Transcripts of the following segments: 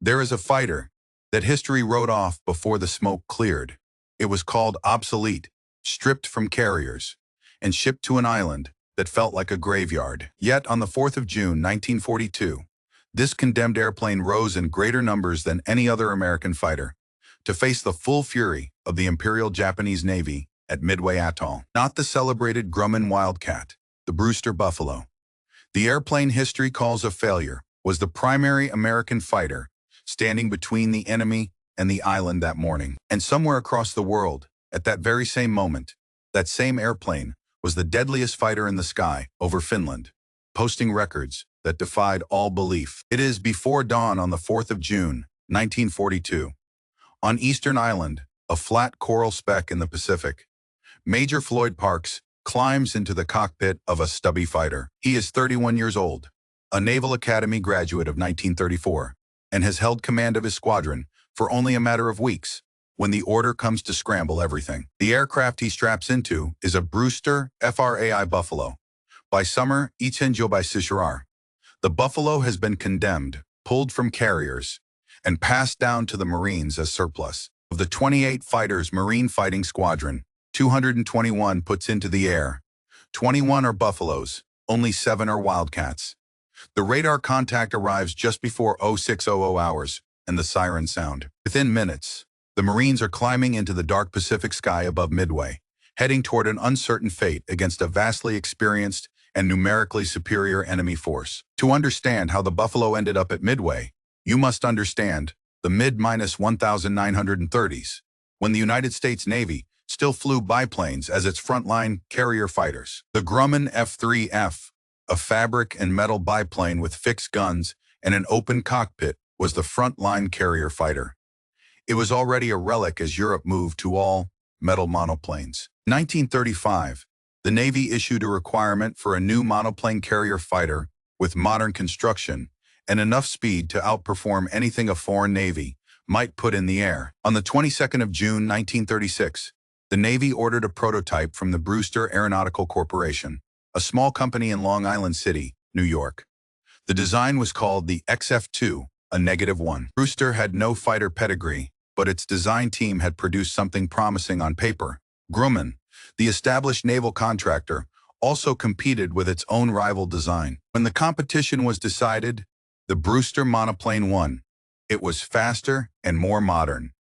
There is a fighter that history wrote off before the smoke cleared. It was called obsolete, stripped from carriers, and shipped to an island that felt like a graveyard. Yet on the 4th of June, 1942, this condemned airplane rose in greater numbers than any other American fighter to face the full fury of the Imperial Japanese Navy at Midway Atoll. Not the celebrated Grumman Wildcat, the Brewster Buffalo. The airplane history calls a failure was the primary American fighter standing between the enemy and the island that morning. And somewhere across the world, at that very same moment, that same airplane was the deadliest fighter in the sky over Finland, posting records that defied all belief. It is before dawn on the 4th of June, 1942. On Eastern Island, a flat coral speck in the Pacific, Major Floyd Parks climbs into the cockpit of a stubby fighter. He is 31 years old, a Naval Academy graduate of 1934, and has held command of his squadron for only a matter of weeks when the order comes to scramble everything. The aircraft he straps into is a Brewster F2A Buffalo. By summer, Ichenjo by Sishirar. The Buffalo has been condemned, pulled from carriers, and passed down to the Marines as surplus. Of the 28 fighters Marine Fighting Squadron, 221 puts into the air. 21 are Buffaloes, only 7 are Wildcats. The radar contact arrives just before 0600 hours, and the sirens sound. Within minutes, the Marines are climbing into the dark Pacific sky above Midway, heading toward an uncertain fate against a vastly experienced and numerically superior enemy force. To understand how the Buffalo ended up at Midway, you must understand the mid-1930s, when the United States Navy still flew biplanes as its frontline carrier fighters. The Grumman F3F, a fabric and metal biplane with fixed guns and an open cockpit, was the frontline carrier fighter. It was already a relic as Europe moved to all metal monoplanes. In 1935, the Navy issued a requirement for a new monoplane carrier fighter with modern construction and enough speed to outperform anything a foreign navy might put in the air. On the 22nd of June, 1936, the Navy ordered a prototype from the Brewster Aeronautical Corporation, a small company in Long Island City, New York. The design was called the XF2, a -1. Brewster had no fighter pedigree, but its design team had produced something promising on paper. Grumman, the established naval contractor, also competed with its own rival design. When the competition was decided, the Brewster monoplane won. It was faster and more modern.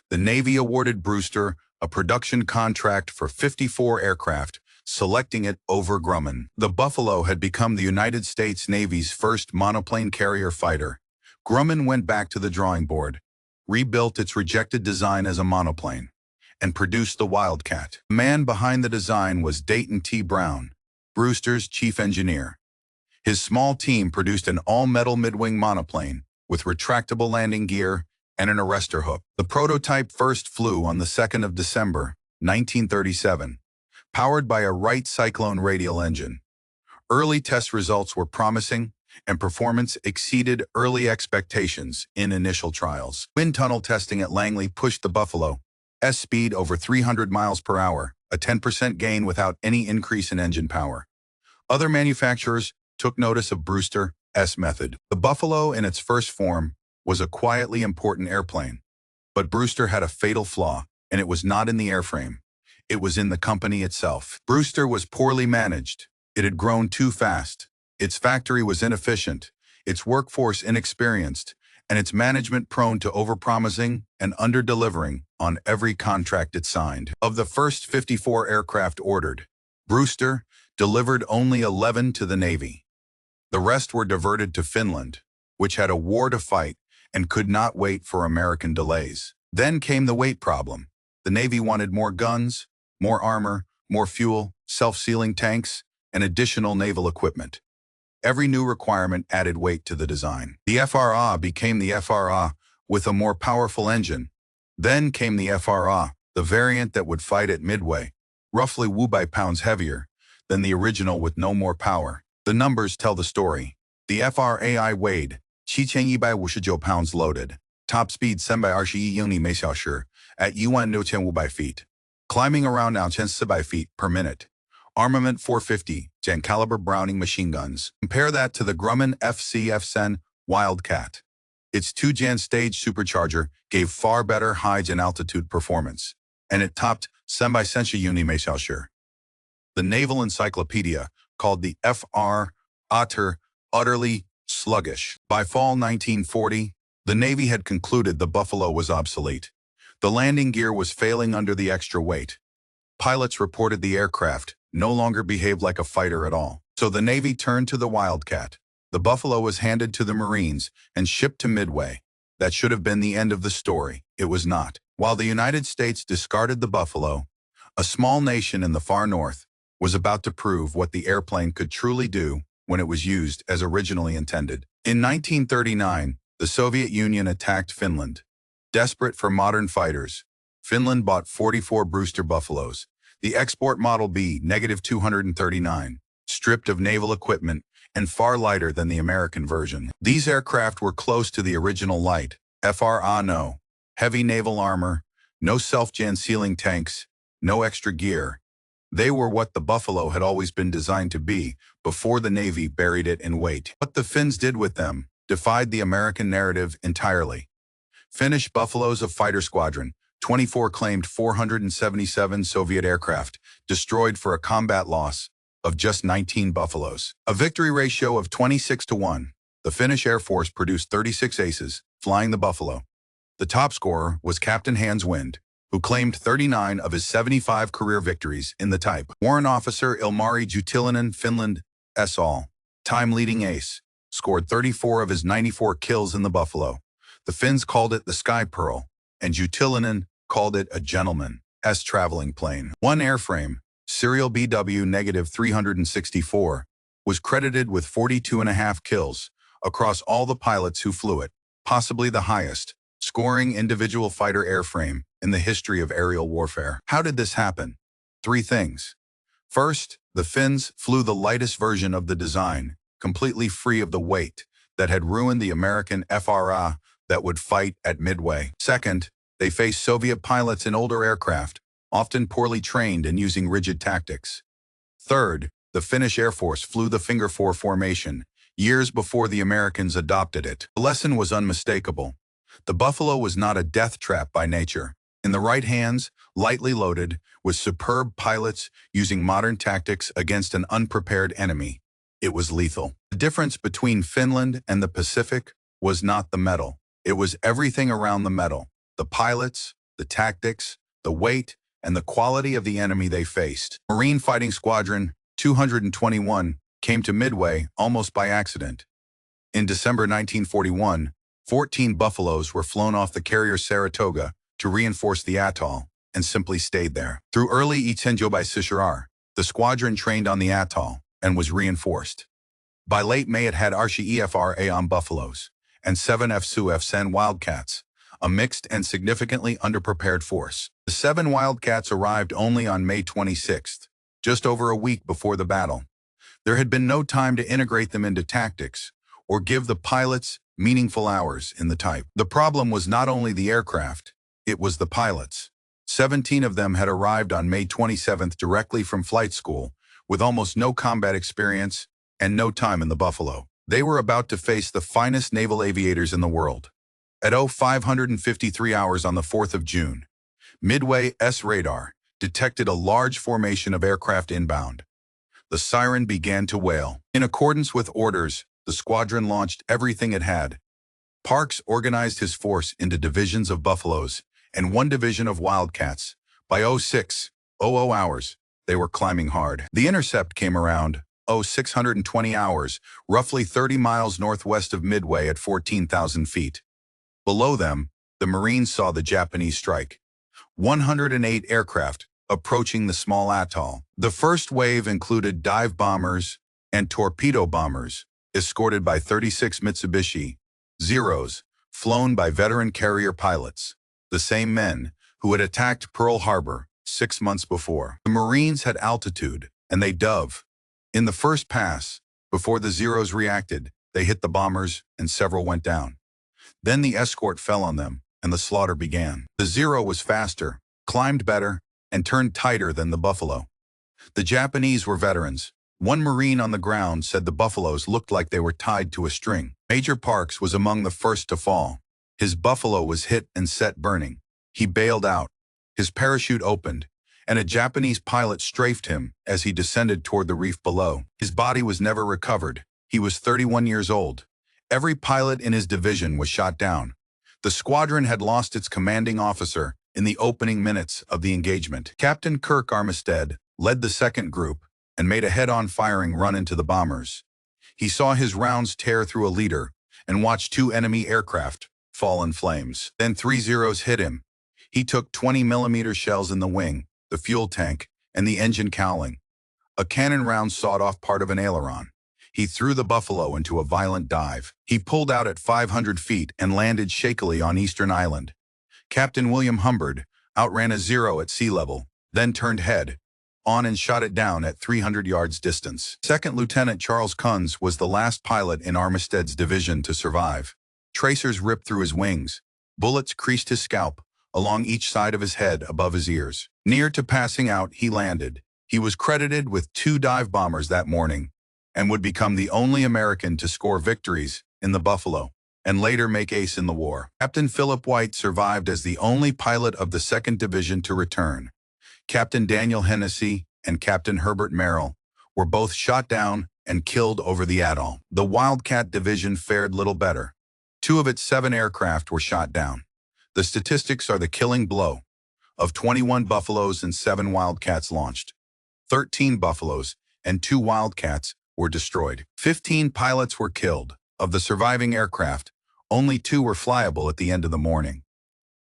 The Navy awarded Brewster a production contract for 54 aircraft, selecting it over Grumman. The Buffalo had become the United States Navy's first monoplane carrier fighter. Grumman went back to the drawing board, rebuilt its rejected design as a monoplane, and produced the Wildcat. The man behind the design was Dayton T. Brown, Brewster's chief engineer. His small team produced an all-metal mid-wing monoplane with retractable landing gear and an arrestor hook. The prototype first flew on the 2nd of December, 1937, powered by a Wright Cyclone radial engine. Early test results were promising, and performance exceeded early expectations in initial trials. Wind tunnel testing at Langley pushed the Buffalo's speed over 300 miles per hour, a 10% gain without any increase in engine power. Other manufacturers took notice of Brewster's method. The Buffalo in its first form was a quietly important airplane, but Brewster had a fatal flaw, and it was not in the airframe. It was in the company itself. Brewster was poorly managed. It had grown too fast. Its factory was inefficient, its workforce inexperienced, and its management prone to overpromising and under-delivering on every contract it signed. Of the first 54 aircraft ordered, Brewster delivered only 11 to the Navy. The rest were diverted to Finland, which had a war to fight and could not wait for American delays. Then came the weight problem. The Navy wanted more guns, more armor, more fuel, self-sealing tanks, and additional naval equipment. Every new requirement added weight to the design. The FRA became the FRA with a more powerful engine. Then came the FRA, the variant that would fight at Midway, roughly 2 pounds heavier than the original with no more power. The numbers tell the story. The FRA weighed 7,159 pounds loaded, top speed 721 英里每小时 at 16,500 feet, climbing around 9,400 feet per minute. Armament 450 Jan caliber Browning machine guns. Compare that to the Grumman FCF-10 Wildcat. Its 2-gen stage supercharger gave far better height and altitude performance, and it topped semi-Unimesalsure. The Naval Encyclopedia called the FR Otter utterly sluggish. By fall 1940, the Navy had concluded the Buffalo was obsolete. The landing gear was failing under the extra weight. Pilots reported the aircraft no longer behaved like a fighter at all. So the Navy turned to the Wildcat. The Buffalo was handed to the Marines and shipped to Midway. That should have been the end of the story. It was not. While the United States discarded the Buffalo, a small nation in the far north was about to prove what the airplane could truly do when it was used as originally intended. In 1939, the Soviet Union attacked Finland. Desperate for modern fighters, Finland bought 44 Brewster Buffaloes, the export Model B-239, stripped of naval equipment and far lighter than the American version. These aircraft were close to the original light, FRA no heavy naval armor, no self-gen sealing tanks, no extra gear. They were what the Buffalo had always been designed to be before the Navy buried it in weight. What the Finns did with them defied the American narrative entirely. Finnish Buffaloes of Fighter Squadron 24 claimed 477 Soviet aircraft, destroyed for a combat loss of just 19 Buffaloes. A victory ratio of 26-1, the Finnish Air Force produced 36 aces, flying the Buffalo. The top scorer was Captain Hans Wind, who claimed 39 of his 75 career victories in the type. Warrant Officer Ilmari Jutilinen, Finland, all-time leading ace, scored 34 of his 94 kills in the Buffalo. The Finns called it the Sky Pearl, and Jutilinen called it a gentleman's traveling plane. One airframe, serial BW-364, was credited with 42.5 kills across all the pilots who flew it, possibly the highest scoring individual fighter airframe in the history of aerial warfare. How did this happen? 3 things. First, the Finns flew the lightest version of the design, completely free of the weight that had ruined the American FRA that would fight at Midway. Second, they faced Soviet pilots in older aircraft, often poorly trained and using rigid tactics. Third, the Finnish Air Force flew the Finger 4 formation years before the Americans adopted it. The lesson was unmistakable. The Buffalo was not a death trap by nature. In the right hands, lightly loaded, with superb pilots using modern tactics against an unprepared enemy, it was lethal. The difference between Finland and the Pacific was not the metal. It was everything around the metal: the pilots, the tactics, the weight, and the quality of the enemy they faced. Marine Fighting Squadron 221 came to Midway almost by accident. In December 1941, 14 Buffaloes were flown off the carrier Saratoga to reinforce the atoll and simply stayed there. Through early Itenjo by Sishirar, the squadron trained on the atoll and was reinforced. By late May, it had Archie EFRA on Buffaloes and 7 F2F Wildcats, a mixed and significantly underprepared force. The 7 Wildcats arrived only on May 26th, just over a week before the battle. There had been no time to integrate them into tactics or give the pilots meaningful hours in the type. The problem was not only the aircraft, it was the pilots. 17 of them had arrived on May 27th directly from flight school, with almost no combat experience and no time in the Buffalo. They were about to face the finest naval aviators in the world. At 0553 hours on the 4th of June, Midway's radar detected a large formation of aircraft inbound. The siren began to wail. In accordance with orders, the squadron launched everything it had. Parks organized his force into divisions of Buffaloes and 1 division of Wildcats. By 0600 hours, they were climbing hard. The intercept came around 0620 hours, roughly 30 miles northwest of Midway at 14,000 feet. Below them, the Marines saw the Japanese strike. 108 aircraft approaching the small atoll. The first wave included dive bombers and torpedo bombers, escorted by 36 Mitsubishi Zeros, flown by veteran carrier pilots, the same men who had attacked Pearl Harbor 6 months before. The Marines had altitude, and they dove. In the first pass, before the Zeros reacted, they hit the bombers and several went down. Then the escort fell on them, and the slaughter began. The Zero was faster, climbed better, and turned tighter than the Buffalo. The Japanese were veterans. One Marine on the ground said the Buffaloes looked like they were tied to a string. Major Parks was among the first to fall. His Buffalo was hit and set burning. He bailed out. His parachute opened, and a Japanese pilot strafed him as he descended toward the reef below. His body was never recovered. He was 31 years old. Every pilot in his division was shot down. The squadron had lost its commanding officer in the opening minutes of the engagement. Captain Kirk Armistead led the second group and made a head-on firing run into the bombers. He saw his rounds tear through a leader and watched two enemy aircraft fall in flames. Then 3 Zeros hit him. He took 20mm shells in the wing, the fuel tank, and the engine cowling. A cannon round sawed off part of an aileron. He threw the Buffalo into a violent dive. He pulled out at 500 feet and landed shakily on Eastern Island. Captain William Humbird outran a Zero at sea level, then turned head on and shot it down at 300 yards distance. Second Lieutenant Charles Kunz was the last pilot in Armistead's division to survive. Tracers ripped through his wings. Bullets creased his scalp along each side of his head above his ears. Near to passing out, he landed. He was credited with 2 dive bombers that morning and would become the only American to score victories in the Buffalo and later make ace in the war. Captain Philip White survived as the only pilot of the 2nd Division to return. Captain Daniel Hennessy and Captain Herbert Merrill were both shot down and killed over the atoll. The Wildcat Division fared little better. 2 of its 7 aircraft were shot down. The statistics are the killing blow. Of 21 Buffaloes and 7 Wildcats launched, 13 Buffaloes and 2 Wildcats were destroyed. 15 pilots were killed. Of the surviving aircraft, only 2 were flyable at the end of the morning.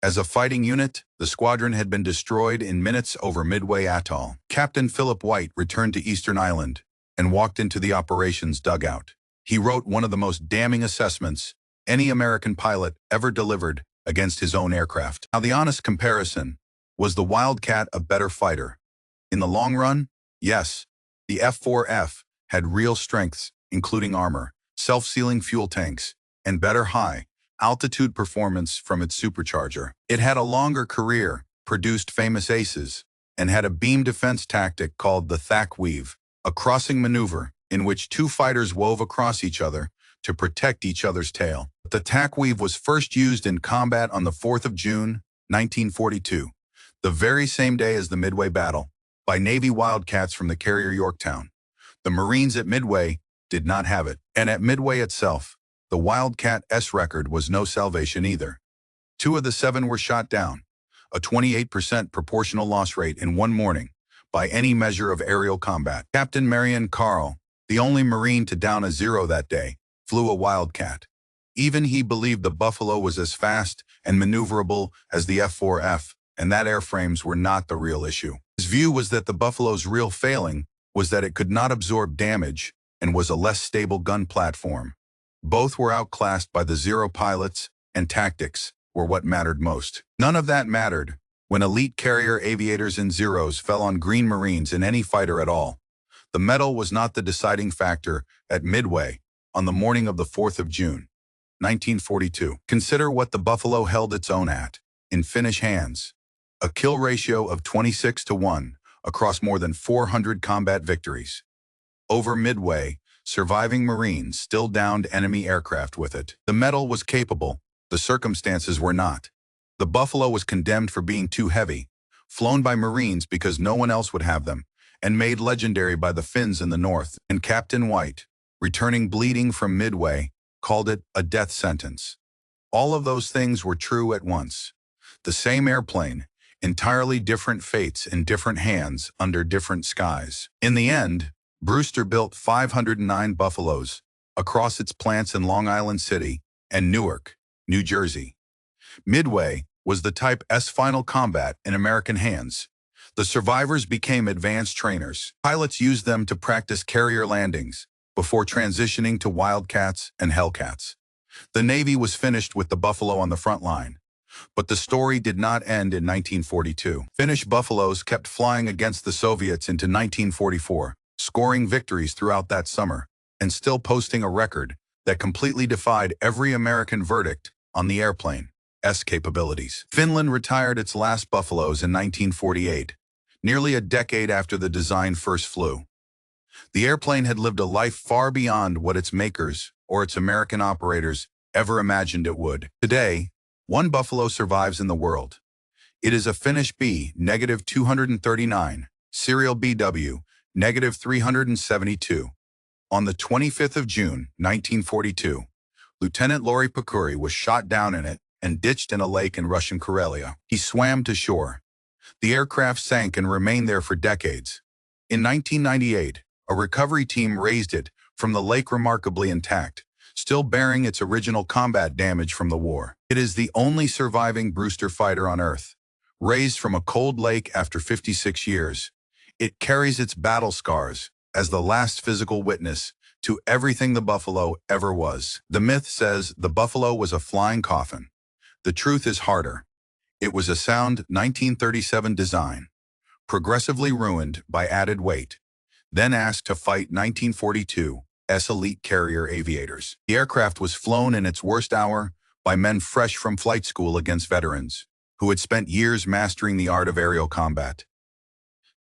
As a fighting unit, the squadron had been destroyed in minutes over Midway Atoll. Captain Philip White returned to Eastern Island and walked into the operations dugout. He wrote one of the most damning assessments any American pilot ever delivered against his own aircraft. Now, the honest comparison, was the Wildcat a better fighter? In the long run, yes. The F-4F had real strengths, including armor, self-sealing fuel tanks, and better high-altitude performance from its supercharger. It had a longer career, produced famous aces, and had a beam defense tactic called the thack weave, a crossing maneuver in which 2 fighters wove across each other to protect each other's tail. The tack weave was first used in combat on the 4th of June, 1942, the very same day as the Midway battle, by Navy Wildcats from the carrier Yorktown. The Marines at Midway did not have it, and at Midway itself, the Wildcat S record was no salvation either. 2 of the 7 were shot down, a 28% proportional loss rate in one morning, by any measure of aerial combat. Captain Marion Carl, the only Marine to down a Zero that day, flew a Wildcat. Even he believed the Buffalo was as fast and maneuverable as the F-4F, and that airframes were not the real issue. His view was that the Buffalo's real failing was that it could not absorb damage and was a less stable gun platform. Both were outclassed by the Zero pilots, and tactics were what mattered most. None of that mattered when elite carrier aviators and Zeros fell on Green Marines in any fighter at all. The metal was not the deciding factor at Midway on the morning of the 4th of June, 1942. Consider what the Buffalo held its own at, in Finnish hands. A kill ratio of 26-1 across more than 400 combat victories. Over Midway, surviving Marines still downed enemy aircraft with it. The metal was capable, the circumstances were not. The Buffalo was condemned for being too heavy, flown by Marines because no one else would have them, and made legendary by the Finns in the north. And Captain White, returning bleeding from Midway, called it a death sentence. All of those things were true at once. The same airplane, entirely different fates in different hands under different skies. In the end, Brewster built 509 Buffaloes across its plants in Long Island City and Newark, New Jersey. Midway was the Type S final combat in American hands. The survivors became advanced trainers. Pilots used them to practice carrier landings before transitioning to Wildcats and Hellcats. The Navy was finished with the Buffalo on the front line. But the story did not end in 1942. Finnish Buffaloes kept flying against the Soviets into 1944, scoring victories throughout that summer, and still posting a record that completely defied every American verdict on the airplane's capabilities. Finland retired its last Buffaloes in 1948, nearly a decade after the design first flew. The airplane had lived a life far beyond what its makers or its American operators ever imagined it would. Today, one Buffalo survives in the world. It is a Finnish B-239, serial BW-372. On the 25th of June, 1942, Lieutenant Lauri Pakuri was shot down in it and ditched in a lake in Russian Karelia. He swam to shore. The aircraft sank and remained there for decades. In 1998, a recovery team raised it from the lake remarkably intact, still bearing its original combat damage from the war. It is the only surviving Brewster fighter on Earth. Raised from a cold lake after 56 years, it carries its battle scars as the last physical witness to everything the Buffalo ever was. The myth says the Buffalo was a flying coffin. The truth is harder. It was a sound 1937 design, progressively ruined by added weight, then asked to fight 1942's elite carrier aviators. The aircraft was flown in its worst hour by men fresh from flight school against veterans who had spent years mastering the art of aerial combat.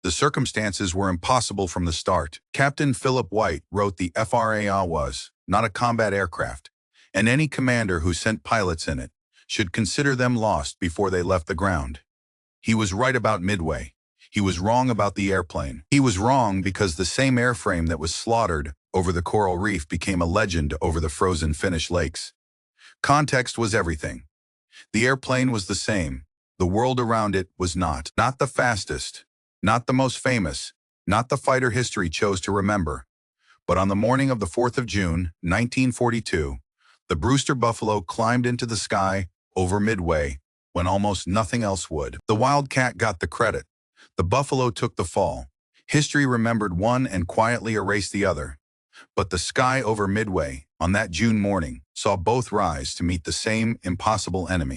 The circumstances were impossible from the start. Captain Philip White wrote the FRA was not a combat aircraft, and any commander who sent pilots in it should consider them lost before they left the ground. He was right about Midway. He was wrong about the airplane. He was wrong because the same airframe that was slaughtered over the coral reef became a legend over the frozen Finnish lakes. Context was everything. The airplane was the same. The world around it was not. Not the fastest, not the most famous, not the fighter history chose to remember. But on the morning of the 4th of June, 1942, the Brewster Buffalo climbed into the sky over Midway when almost nothing else would. The Wildcat got the credit. The Buffalo took the fall. History remembered one and quietly erased the other. But the sky over Midway on that June morning saw both rise to meet the same impossible enemy.